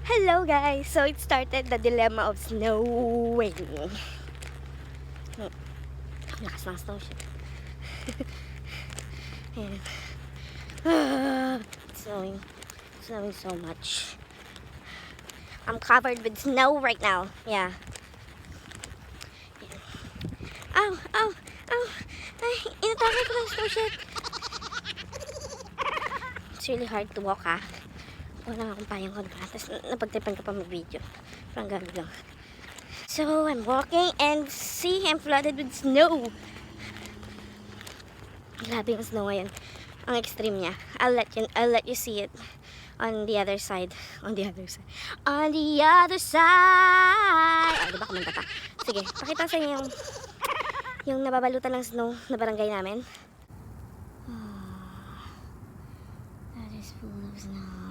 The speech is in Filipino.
Hello guys! So it started the dilemma of snowing. Lakas ng snow siya. Ayan. It's snowing. It's snowing so much. I'm covered with snow right now. Yeah. Ow! Ow! Ow! Ay, inatake ko ng snow shit. It's really hard to walk wala akong payang kontra. Tapos napagtripan ka pa mag-video. Parang gabi lang. So, I'm walking and see, I'm flooded with snow. Grabe yung snow ngayon. Ang extreme niya. I'll let you see it on the other side. On the other side. On the other side. Ah, diba kumanta pa? Sige, pakita sa inyo yung nababalutan ng snow na barangay namin. Oh, that is full of snow.